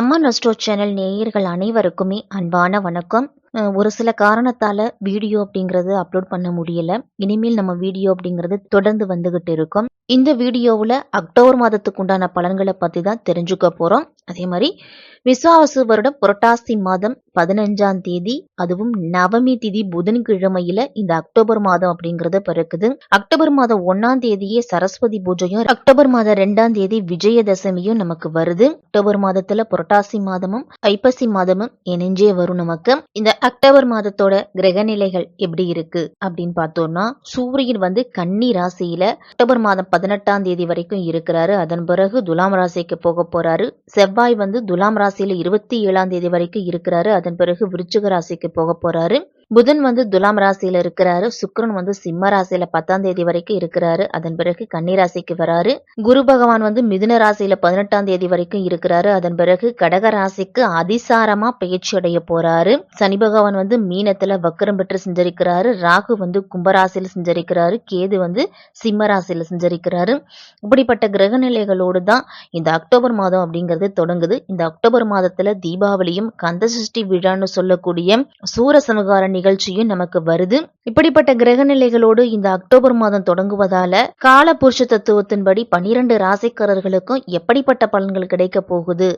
அம்மா நஸ்டோ சேனல் நேயர்கள் அனைவருக்குமே அன்பான வணக்கம். ஒரு சில காரணத்தால வீடியோ அப்படிங்கிறது அப்லோட் பண்ண முடியல. இனிமேல் நம்ம வீடியோ அப்படிங்கிறது தொடர்ந்து வந்துகிட்டு இருக்கும். இந்த வீடியோவில் அக்டோபர் மாதத்துக்கு உண்டான பலன்களை பற்றி தான் தெரிஞ்சுக்க போகிறோம். அதே மாதிரி விசுவாவசு வருடம் புரட்டாசி மாதம் 15ஆம் தேதி, அதுவும் நவமி திதி புதன்கிழமையில இந்த அக்டோபர் மாதம் அப்படிங்கறது பிறக்குது. அக்டோபர் மாதம் 1ஆம் தேதியே சரஸ்வதி பூஜையும், அக்டோபர் மாதம் 2ஆம் தேதி விஜயதசமியும் நமக்கு வருது. அக்டோபர் மாதத்துல புரட்டாசி மாதமும் ஐப்பசி மாதமும் இணைஞ்சே வரும் நமக்கு. இந்த அக்டோபர் மாதத்தோட கிரக நிலைகள் எப்படி இருக்கு அப்படின்னு பார்த்தோம்னா, சூரியன் வந்து கன்னி ராசியில அக்டோபர் மாதம் 18ஆம் தேதி வரைக்கும் இருக்கிறாரு. அதன் பிறகு துலாம் ராசிக்கு போக போறாரு. செவ்வாய் வந்து துலாம் ராசியில 27ஆம் தேதி வரைக்கும் இருக்கிறாரு. அதன் பிறகு விருச்சிக ராசிக்கு போக போறாரு. புதன் வந்து துலாம் ராசியில இருக்கிறாரு. சுக்கிரன் வந்து சிம்ம ராசியில 10ஆம் தேதி வரைக்கும் இருக்கிறாரு. அதன் பிறகு கன்னி ராசிக்கு வராரு. குரு பகவான் வந்து மிதுன ராசியில 18ஆம் தேதி வரைக்கும் இருக்கிறாரு. அதன் பிறகு கடக ராசிக்கு அதிசாரமா பயிற்சி அடைய போறாரு. சனி பகவான் வந்து மீனத்துல வக்கரம் பெற்று செஞ்சரிக்கிறாரு. ராகு வந்து கும்பராசியில செஞ்சரிக்கிறாரு. கேது வந்து சிம்ம ராசியில செஞ்சரிக்கிறாரு. இப்படிப்பட்ட கிரக நிலைகளோடு தான் இந்த அக்டோபர் மாதம் அப்படிங்கிறது தொடங்குது. இந்த அக்டோபர் மாதத்துல தீபாவளியும் கந்தசஷ்டி விழான்னு சொல்லக்கூடிய சூரசம்ஹார நிகழ்ச்சியும் நமக்கு வருது. இப்படிப்பட்ட கிரக நிலைகளோடு இந்த அக்டோபர் மாதம் தொடங்குவதால கால புருஷ தத்துவத்தின்படி 12 ராசிக்காரர்களுக்கும் எப்படிப்பட்ட பலன்கள் கிடைக்க போகுது,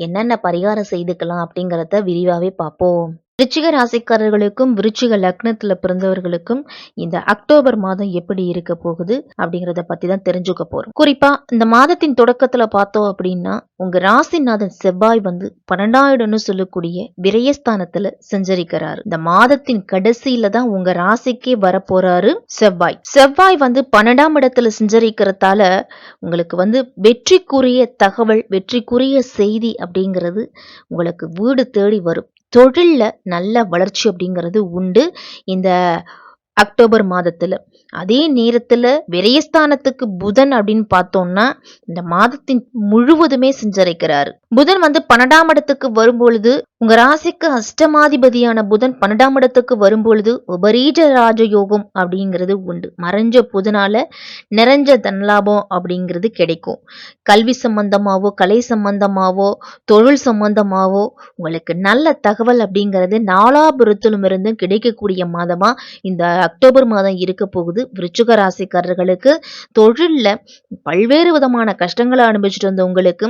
என்னென்ன பரிகாரம் செய்துக்கலாம் அப்படிங்கறத விரிவாவே பார்ப்போம். விருச்சிக ராசிக்காரர்களுக்கும் விருச்சிக லக்னத்துல பிறந்தவர்களுக்கும் இந்த அக்டோபர் மாதம் எப்படி இருக்க போகுது அப்படிங்கறத பத்தி தான் தெரிஞ்சுக்க போறோம். குறிப்பா இந்த மாதத்தின் தொடக்கத்துல பார்த்தோம் அப்படின்னா, உங்க ராசிநாதன் செவ்வாய் வந்து 12ஆம் இடம்னு சொல்லக்கூடிய விரயஸ்தானத்துல சஞ்சரிக்கிறாரு. இந்த மாதத்தின் கடைசியில தான் உங்க ராசிக்கே வரப்போறாரு செவ்வாய் வந்து 12ஆம் இடத்துல சஞ்சரிக்கிறதால உங்களுக்கு வந்து வெற்றிக்குரிய தகவல், வெற்றிக்குரிய செய்தி அப்படிங்கிறது உங்களுக்கு வீடு தேடி வரும். தொழில்ல நல்ல வளர்ச்சி அப்படிங்கிறது உண்டு இந்த அக்டோபர் மாதத்துல. அதே நேரத்துல விரயஸ்தானத்துக்கு புதன் அப்படின்னு பார்த்தோம்னா இந்த மாதத்தின் முழுவதுமே சஞ்சரிக்கிறாரு. புதன் வந்து 12ஆம் இடத்துக்கு வரும்பொழுது, உங்க ராசிக்கு அஷ்டமாதிபதியான புதன் 12ஆம் இடத்துக்கு வரும்பொழுது உபரீஜ ராஜயோகம் அப்படிங்கிறது உண்டு. மறைஞ்ச புதனால நிறைஞ்ச தனலாபம் அப்படிங்கிறது கிடைக்கும். கல்வி சம்பந்தமாவோ, கலை சம்பந்தமாவோ, தொழில் சம்பந்தமாவோ உங்களுக்கு நல்ல தகவல் அப்படிங்கிறது நாலாபுரத்திலும் இருந்து கிடைக்கக்கூடிய மாதமா இந்த அக்டோபர் மாதம் இருக்க போகுது. விருச்சிக ராசிக்காரர்களுக்கு தொழில்ல பல்வேறு விதமான கஷ்டங்களை அனுபவிச்சுட்டு வந்த உங்களுக்கு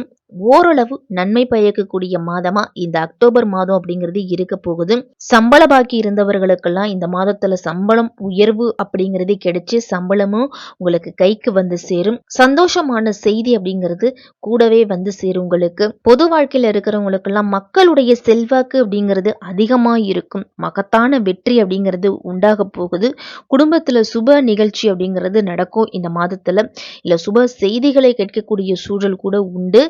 ஓரளவு நன்மை பயக்கக்கூடிய மாதமா இந்த அக்டோபர் மாதம் அப்படிங்கிறது இருக்க போகுது. சம்பள பாக்கி இருந்தவர்களுக்கெல்லாம் இந்த மாதத்துல சம்பளம் உயர்வு அப்படிங்கிறது கிடைச்சு சம்பளமும் உங்களுக்கு கைக்கு வந்து சேரும். சந்தோஷமான செய்தி அப்படிங்கிறது கூடவே வந்து சேரும். உங்களுக்கு பொது வாழ்க்கையில இருக்கிறவங்களுக்கெல்லாம் மக்களுடைய செல்வாக்கு அப்படிங்கிறது அதிகமா இருக்கும். மகத்தான வெற்றி அப்படிங்கிறது உண்டாக போகுது. குடும்பத்துல சுப நிகழ்ச்சி அப்படிங்கிறது நடக்கும் இந்த மாதத்துல. இல்ல சுப செய்திகளை கேட்கக்கூடிய சூழல் கூட உண்டு.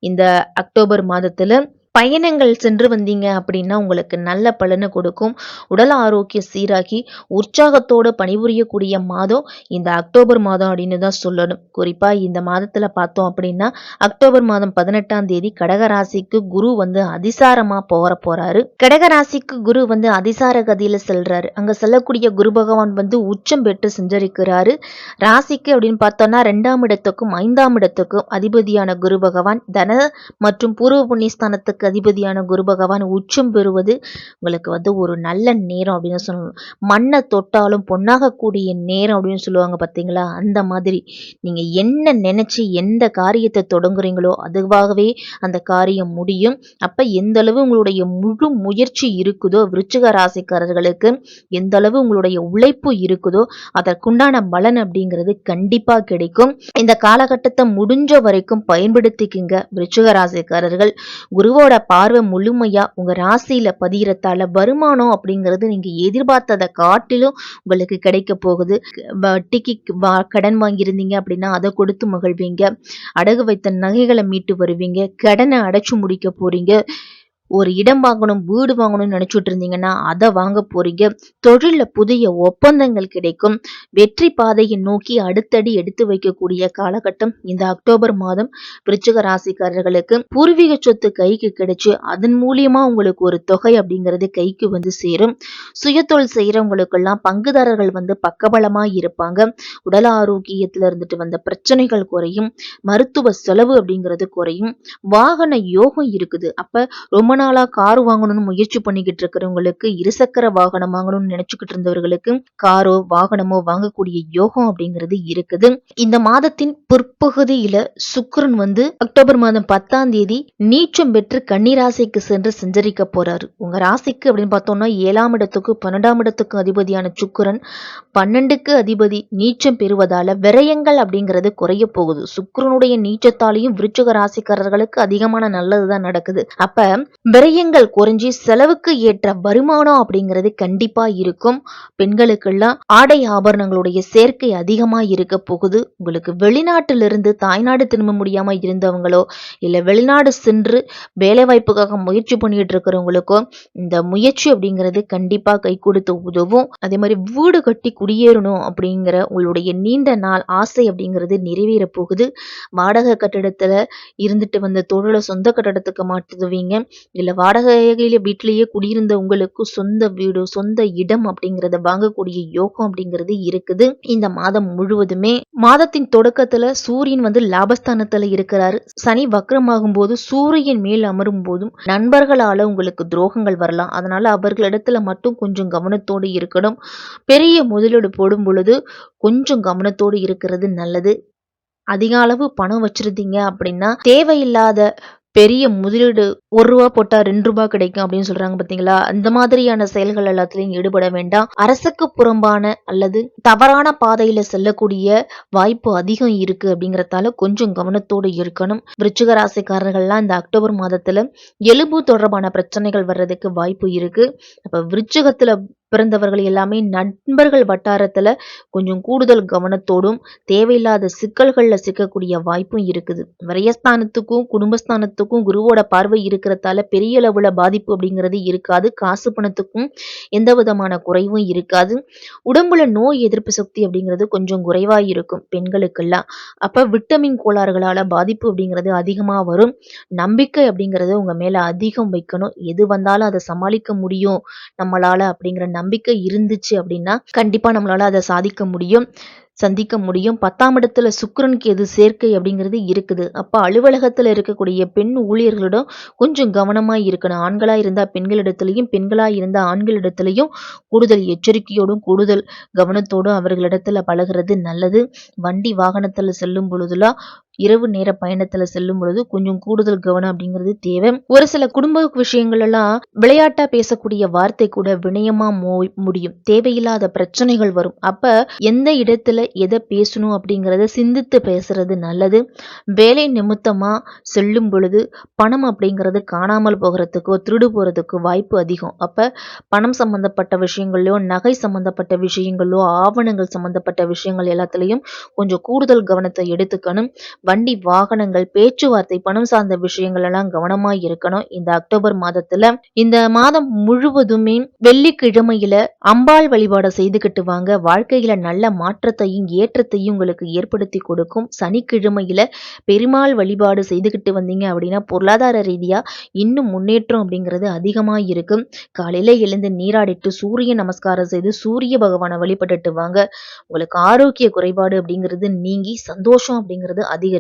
இந்த அக்டோபர் மாதத்துல பயணங்கள் சென்று வந்தீங்க அப்படின்னா உங்களுக்கு நல்ல பலனை கொடுக்கும். உடல் ஆரோக்கியம் சீராகி உற்சாகத்தோடு பணிபுரியக்கூடிய மாதம் இந்த அக்டோபர் மாதம் அப்படின்னு தான் சொல்லணும். குறிப்பா இந்த மாதத்துல பார்த்தோம் அப்படின்னா, அக்டோபர் மாதம் 18ஆம் தேதி கடகராசிக்கு குரு வந்து அதிசாரமா போறாரு. கடகராசிக்கு குரு வந்து அதிசார கதியில செல்றாரு. அங்க செல்லக்கூடிய குரு பகவான் வந்து உச்சம் பெற்று செஞ்சரிக்கிறாரு. ராசிக்கு அப்படின்னு பார்த்தோம்னா 2ஆம் இடத்துக்கும் 5ஆம் இடத்துக்கும் அதிபதியான குரு பகவான், தன மற்றும் பூர்வ புண்ணியஸ்தானத்துக்கு அதிபதியான குரு பகவான் உச்சம் பெறுவது உங்களுக்கு வந்து ஒரு நல்ல நேரம் அப்படின்னு சொல்லணும். மண்ணை தொட்டாலும் பொன்னாக கூடிய நேரம் அப்படின்னு சொல்லுவாங்க பார்த்தீங்களா, அந்த மாதிரி நீங்க என்ன நினைச்சு எந்த காரியத்தை தொடங்குறீங்களோ அதுவாகவே அந்த காரியம் முடியும். அப்ப எந்த அளவு உங்களுடைய முழு முயற்சி இருக்குதோ, விருச்சிக ராசிக்காரர்களுக்கு எந்த அளவு உங்களுடைய உழைப்பு இருக்குதோ அதற்குண்டான பலன் அப்படிங்கிறது கண்டிப்பா கிடைக்கும். இந்த காலகட்டத்தை முடிஞ்ச வரைக்கும் பயன்படுத்திக்கிங்க விருச்சிக ராசிக்காரர்கள். குருவோட பார்வை முழுமையா உங்க ராசியில பதிகிறதால வருமானம் அப்படிங்கிறது நீங்க எதிர்பார்த்ததை காட்டிலும் உங்களுக்கு கிடைக்க போகுது. வட்டிக்கு கடன் வாங்கியிருந்தீங்க அப்படின்னா அதை கொடுத்து மகிழ்வீங்க. அடகு வைத்த நகைகளை மீட்டு வருவீங்க. கடனை அடைச்சு முடிக்க போறீங்க. ஒரு இடம் வாங்கணும், வீடு வாங்கணும்னு நினைச்சிட்டு இருந்தீங்கன்னா அதை வாங்க போறீங்க. தொழில புதிய ஒப்பந்தங்கள் கிடைக்கும். வெற்றி பாதையை நோக்கி அடுத்தடி எடுத்து வைக்கக்கூடிய காலகட்டம் இந்த அக்டோபர் மாதம் விருச்சிக ராசிக்காரர்களுக்கு. பூர்வீக சொத்து கைக்கு கிடைச்சு அதன் மூலியமா உங்களுக்கு ஒரு தொகை அப்படிங்கிறது கைக்கு வந்து சேரும். சுயதொழில் செய்யறவங்களுக்கெல்லாம் பங்குதாரர்கள் வந்து பக்கபலமா இருப்பாங்க. உடல் ஆரோக்கியத்துல இருந்துட்டு வந்த பிரச்சனைகள் குறையும். மருத்துவ செலவு அப்படிங்கிறது குறையும். வாகன யோகம் இருக்குது. அப்ப ரொம்ப நாளா கார் வாங்கணும்னு முயற்சி பண்ணிக்கிட்டு இருக்கிறவங்களுக்கு, இருசக்கர வாகனம் வாங்கணும்னு நினைச்சுக்கிட்டு இருந்தவர்களுக்கு காரோ வாகனமோ வாங்கக்கூடிய யோகம் அப்படிங்கிறது இருக்குது. இந்த மாதத்தின் பிற்பகுதியில சுக்கிரன் வந்து அக்டோபர் மாதம் 10ஆம் தேதி நீச்சம் பெற்று கன்னிராசிக்கு சென்று சஞ்சரிக்க போறாரு. உங்க ராசிக்கு அப்படின்னு பார்த்தோம்னா 7ஆம் இடத்துக்கு 12ஆம் இடத்துக்கு அதிபதியான சுக்கிரன் 12க்கு அதிபதி நீச்சம் பெறுவதால விரயங்கள் அப்படிங்கிறது குறைய போகுது. சுக்கிரனுடைய நீச்சத்தாலையும் விருச்சிக ராசிக்காரர்களுக்கு அதிகமான நல்லதுதான் நடக்குது. அப்ப விரயங்கள் குறைஞ்சி செலவுக்கு ஏற்ற வருமானம் அப்படிங்கிறது கண்டிப்பா இருக்கும். பெண்களுக்கெல்லாம் ஆடை ஆபரணங்களுடைய சேர்க்கை அதிகமா இருக்க போகுது. உங்களுக்கு வெளிநாட்டிலிருந்து தாய்நாடு திரும்ப முடியாம இருந்தவங்களோ இல்ல வெளிநாடு சென்று வேலை வாய்ப்புக்காக முயற்சி பண்ணிட்டு இருக்கிறவங்களுக்கோ இந்த முயற்சி அப்படிங்கிறது கண்டிப்பா கை கொடுத்து உதவும். அதே மாதிரி வீடு கட்டி குடியேறணும் அப்படிங்கிற உங்களுடைய நீண்ட நாள் ஆசை அப்படிங்கிறது நிறைவேற போகுது. வாடகை கட்டிடத்துல இருந்துட்டு வந்த தொழிலை சொந்த கட்டிடத்துக்கு மாற்றுவீங்க. இல்ல வாடகையில வீட்டிலேயே குடியிருந்த உங்களுக்கு சொந்த வீடு சொந்த இடம் அப்படிங்கறத வாங்கக்கூடிய யோகம் அப்படிங்கிறது இருக்குது இந்த மாதம் முழுவதுமே. மாதத்தின் தொடக்கத்துல சூரியன் வந்து லாபஸ்தானத்துல இருக்கிறாரு. சனி வக்ரமாகும் போது சூரியன் மேல் அமரும் போதும் நண்பர்களால உங்களுக்கு துரோகங்கள் வரலாம். அதனால அவர்களிடத்துல மட்டும் கொஞ்சம் கவனத்தோடு இருக்கணும். பெரிய முதலீடு போடும் பொழுது கொஞ்சம் கவனத்தோடு இருக்கிறது நல்லது. அதிக அளவு பணம் வச்சிருந்தீங்க அப்படின்னா தேவையில்லாத பெரிய முதலீடு, 1 ரூபா போட்டா 2 ரூபாய் கிடைக்கும் அப்படின்னு சொல்றாங்க பாத்தீங்களா, அந்த மாதிரியான செயல்கள் எல்லாத்திலையும் ஈடுபட வேண்டாம். அரசுக்கு புறம்பான அல்லது தவறான பாதையில செல்லக்கூடிய வாய்ப்பு அதிகம் இருக்கு அப்படிங்கறதால கொஞ்சம் கவனத்தோடு இருக்கணும். விருச்சிக ராசிக்காரர்கள்லாம் இந்த அக்டோபர் மாதத்துல எலும்பு தொடர்பான பிரச்சனைகள் வர்றதுக்கு வாய்ப்பு இருக்கு. அப்ப விருச்சிகத்துல பிறந்தவர்கள் எல்லாமே நண்பர்கள் வட்டாரத்துல கொஞ்சம் கூடுதல் கவனத்தோடும் தேவையில்லாத சிக்கல்கள்ல சிக்கக்கூடிய வாய்ப்பும் இருக்குது. விரயஸ்தானத்துக்கும் குடும்பஸ்தானத்துக்கும் குருவோட பார்வை இருக்கிறதால பெரிய அளவுல பாதிப்பு அப்படிங்கிறது இருக்காது. காசு பணத்துக்கும் எந்த விதமான குறைவும் இருக்காது. உடம்புல நோய் எதிர்ப்பு சக்தி அப்படிங்கிறது கொஞ்சம் குறைவா இருக்கும் பெண்களுக்கெல்லாம். அப்ப விட்டமின் கோளாறுகளால பாதிப்பு அப்படிங்கிறது அதிகமா வரும். நம்பிக்கை அப்படிங்கறது உங்க மேல அதிகம் வைக்கணும். எது வந்தாலும் அதை சமாளிக்க முடியும் நம்மளால அப்படிங்கிற நம்பிக்கை இருந்துச்சு அப்படின்னா கண்டிப்பா நம்மளால அதை சந்திக்க முடியும். 10ஆம் இடத்துல சுக்கிரனுக்கு எது சேர்க்கை அப்படிங்கிறது இருக்குது. அப்ப அலுவலகத்துல இருக்கக்கூடிய பெண் ஊழியர்களிடம் கொஞ்சம் கவனமா இருக்கணும். ஆண்களா இருந்தா பெண்களிடத்திலையும் பெண்களா இருந்தா ஆண்களிடத்திலையும் கூடுதல் எச்சரிக்கையோடும் கூடுதல் கவனத்தோடும் அவர்களிடத்துல பழகிறது நல்லது. வண்டி வாகனத்துல செல்லும் பொழுதுலாம் இரவு நேர பயணத்துல செல்லும் பொழுது கொஞ்சம் கூடுதல் கவனம் அப்படிங்கிறது தேவை. ஒரு சில குடும்ப விஷயங்கள் எல்லாம் விளையாட்டா பேசக்கூடிய வார்த்தை கூட வினயமா முடியும். தேவையில்லாத பிரச்சனைகள் வரும். அப்ப எந்த இடத்துல எதை பேசணும் அப்படிங்கறத சிந்தித்து பேசுறது நல்லது. வேலை நிமித்தமா செல்லும் பொழுது பணம் அப்படிங்கிறது காணாமல் போகிறதுக்கோ திருடு போறதுக்கோ வாய்ப்பு அதிகம். அப்ப பணம் சம்பந்தப்பட்ட விஷயங்களோ நகை சம்பந்தப்பட்ட விஷயங்களோ ஆவணங்கள் சம்பந்தப்பட்ட விஷயங்கள் எல்லாத்துலயும் கொஞ்சம் கூடுதல் கவனத்தை எடுத்துக்கணும். வண்டி வாகனங்கள் பேச்சுவார்த்தை பணம் சார்ந்த விஷயங்கள் எல்லாம் கவனமா இருக்கணும். இந்த அக்டோபர் மாதத்துல இந்த மாதம் முழுவதுமே வெள்ளிக்கிழமையில அம்பாள் வழிபாடு செய்துக்கிட்டு வாங்க. வாழ்க்கையில நல்ல மாற்றத்தையும் ஏற்றத்தையும் உங்களுக்கு ஏற்படுத்தி கொடுக்கும். சனிக்கிழமையில பெருமாள் வழிபாடு செய்துக்கிட்டு வந்தீங்க அப்படின்னா பொருளாதார ரீதியா இன்னும் முன்னேற்றம் அப்படிங்கிறது அதிகமா இருக்கும். காலையில எழுந்து நீராடிட்டு சூரிய நமஸ்காரம் செய்து சூரிய பகவானை வழிபட்டுட்டு வாங்க. உங்களுக்கு ஆரோக்கிய குறைபாடு அப்படிங்கிறது நீங்கி சந்தோஷம் அப்படிங்கிறது அதிகரிக்கும்.